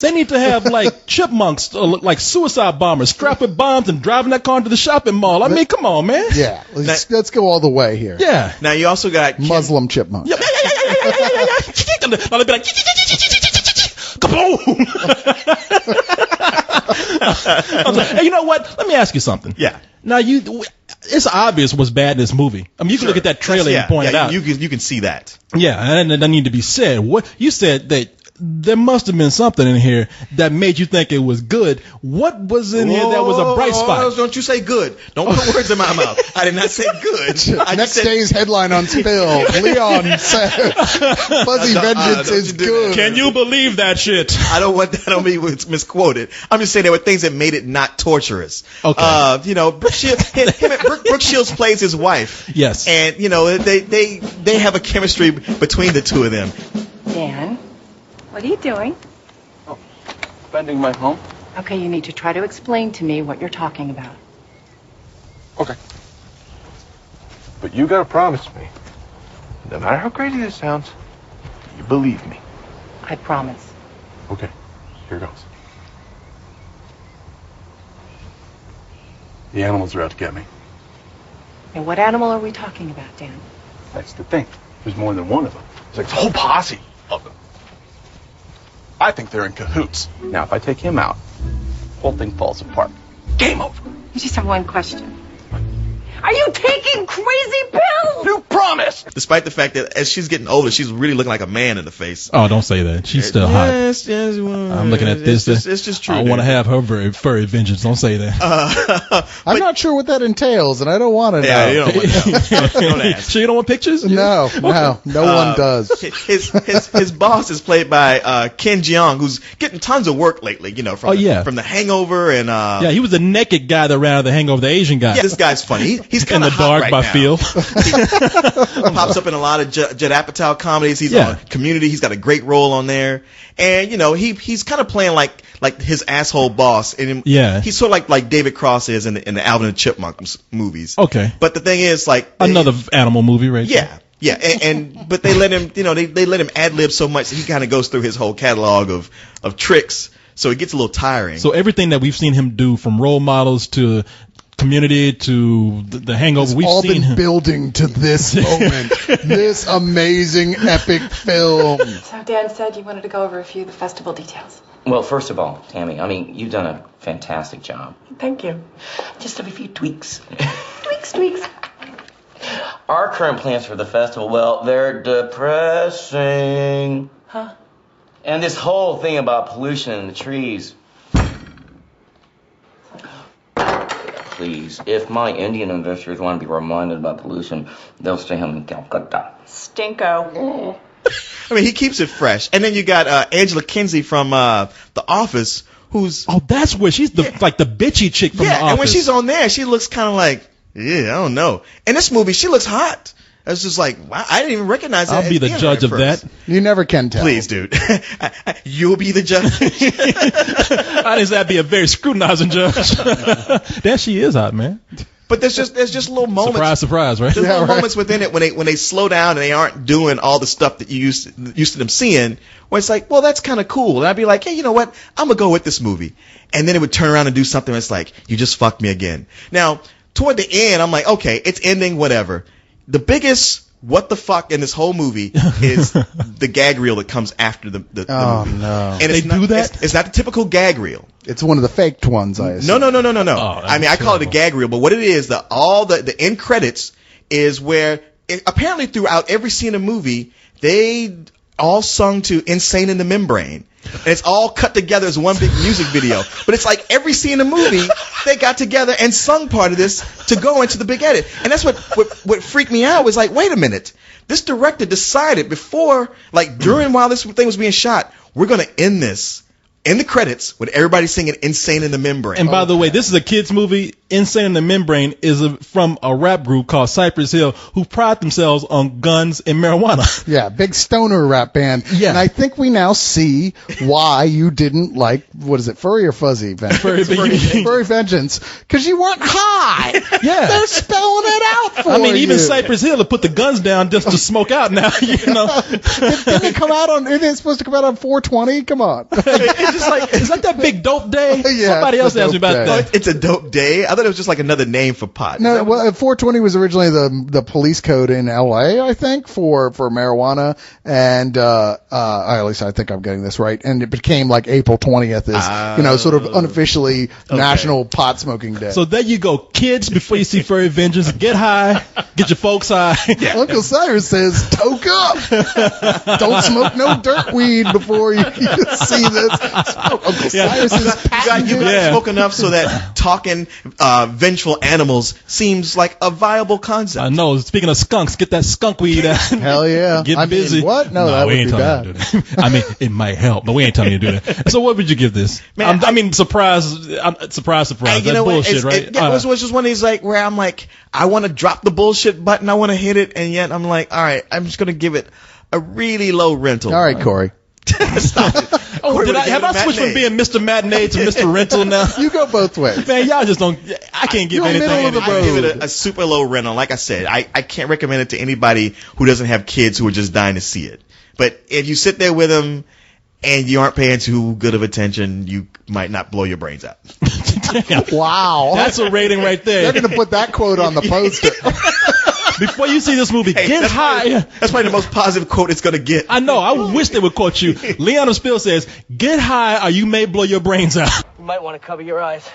They need to have like chipmunks, like suicide bombers, strapped with bombs and driving that car into the shopping mall. I mean, come on, man. Yeah, let's go all the way here. Yeah. Now you also got Muslim chipmunks. Now they'll be like, kaboom! Hey, you know what? Let me ask you something. Yeah. Now it's obvious what's bad in this movie. I mean, you can look at that trailer and point it out. You can see that. Yeah, and that need to be said. What you said that there must have been something in here that made you think it was good. What was in here that was a bright spot? Don't you say good. Don't put words in my mouth. I did not say good. Next day's headline on Spill. Leon said Fuzzy Vengeance is good. Can you believe that shit? I don't want that on me misquoted. I'm just saying there were things that made it not torturous. Okay. Brooke Shields plays his wife. Yes. And, they have a chemistry between the two of them. Dan, what are you doing? Oh, bending my home. Okay, you need to try to explain to me what you're talking about. Okay. But you gotta promise me, no matter how crazy this sounds, you believe me. I promise. Okay, here goes. The animals are out to get me. And what animal are we talking about, Dan? That's the thing. There's more than one of them. There's like a whole posse of them. I think they're in cahoots. Now, if I take him out, the whole thing falls apart. Game over. You just have one question. Are you taking crazy pills? You promise! Despite the fact that as she's getting older, she's really looking like a man in the face. Oh, don't say that. She's still hot. Yes, well, I'm looking at this. It's just true. I want to have her furry vengeance. Don't say that. I'm not sure what that entails, and I don't want to know. Yeah, you don't want to know. Don't ask. So you don't want pictures? No, no one does. His boss is played by Ken Jeong, who's getting tons of work lately. From The Hangover and yeah, he was the naked guy that ran out of The Hangover, the Asian guy. Yeah, this guy's funny. He's kind in of the dark right by now. feel. He pops up in a lot of Judd Apatow comedies. He's on Community. He's got a great role on there, and he's kind of playing like his asshole boss. And he's sort of like David Cross is in the Alvin and the Chipmunks movies. Okay, but the thing is, like another animal movie, right? Yeah. Yeah, but they let him, they let him ad lib so much that he kind of goes through his whole catalog of tricks, so it gets a little tiring. So everything that we've seen him do, from Role Models to Community to the Hangover, we've all seen been him building to this moment, this amazing epic film. So Dan said you wanted to go over a few of the festival details. Well, first of all, Tammy, I mean, you've done a fantastic job. Thank you. Just a few tweaks. Tweaks. Our current plans for the festival, well, they're depressing. Huh? And this whole thing about pollution in the trees. Please, if my Indian investors want to be reminded about pollution, they'll stay home in Calcutta. Stinko. I mean, he keeps it fresh. And then you got Angela Kinsey from The Office, who's... Oh, that's where she's like the bitchy chick from The Office. Yeah, and when she's on there, she looks kind of like, I don't know. In this movie, she looks hot. I was just like, wow, I didn't even recognize that. I'll be the judge of that. You never can tell. Please, dude. You'll be the judge. I didn't say I'd be a very scrutinizing judge. That she is hot, man. But there's just little moments. Surprise, right? There's little moments within it when they slow down and they aren't doing all the stuff that you used to them seeing, where it's like, well, that's kind of cool. And I'd be like, hey, you know what? I'm going to go with this movie. And then it would turn around and do something that's like, you just fucked me again. Now, toward the end, I'm like, okay, it's ending, whatever. The biggest what the fuck in this whole movie is the gag reel that comes after the movie. Oh, no. And they do that? It's not the typical gag reel. It's one of the faked ones, I assume. No. Oh, I mean, I call it a gag reel, but what it is, the end credits is where, apparently throughout every scene of the movie, they all sung to Insane in the Membrane. And it's all cut together as one big music video. But it's like every scene in the movie, they got together and sung part of this to go into the big edit. And that's what freaked me out was like, wait a minute. This director decided while this thing was being shot, we're going to end this in the credits with everybody singing Insane in the Membrane. And by the way, this is a kid's movie. Insane in the Membrane is from a rap group called Cypress Hill, who pride themselves on guns and marijuana. Yeah, big stoner rap band. Yeah. And I think we now see why you didn't like, what is it, Furry or Fuzzy Vengeance? Furry Vengeance. Because you weren't high. Yeah. They're spelling it out for you. I mean, even Cypress Hill to put the guns down just to smoke out now, you know. Didn't it come out on, isn't it supposed to come out on 420? Come on. just like, Is that big dope day? Yeah, Somebody it's else the asked me dope about day. that. it's a dope day. I thought it was just like another name for pot. No, well, 420 was originally the police code in L.A., I think, for marijuana, and at least I think I'm getting this right. And it became like April 20th is, sort of unofficially National Pot Smoking Day. So there you go, kids. Before you see Furry Vengeance, get high, get your folks high. Uncle Cyrus says, toke up. Don't smoke no dirt weed before you see this. Smoke Uncle Cyrus's patent. You got smoke enough so that talking vengeful animals seems like a viable concept. I know. Speaking of skunks, get that skunk weed out. Hell yeah. Get busy. What? No, that we would ain't be telling you bad. to do that. I mean, it might help, but we ain't telling you to do that. So what would you give this? Man, surprise. Surprise. You That's know what? bullshit, right? It was just one of these like where I'm like, I want to drop the bullshit button, I want to hit it, and yet I'm like, all right, I'm just gonna give it a really low rental. All right, Corey. Stop it. Oh, have I switched from being Mr. Matinee to Mr. Rental now? You go both ways. Man, y'all just don't. I can't give You're anything. middle of the I give road. it a super low rental. Like I said, I can't recommend it to anybody who doesn't have kids who are just dying to see it. But if you sit there with them and you aren't paying too good of attention, you might not blow your brains out. Damn. Wow. That's a rating right there. They're going to put that quote on the poster. Before you see this movie, get that's high. That's probably the most positive quote it's going to get. I know. I wish they would quote you. Leon of Spill says, get high or you may blow your brains out. You might want to cover your eyes.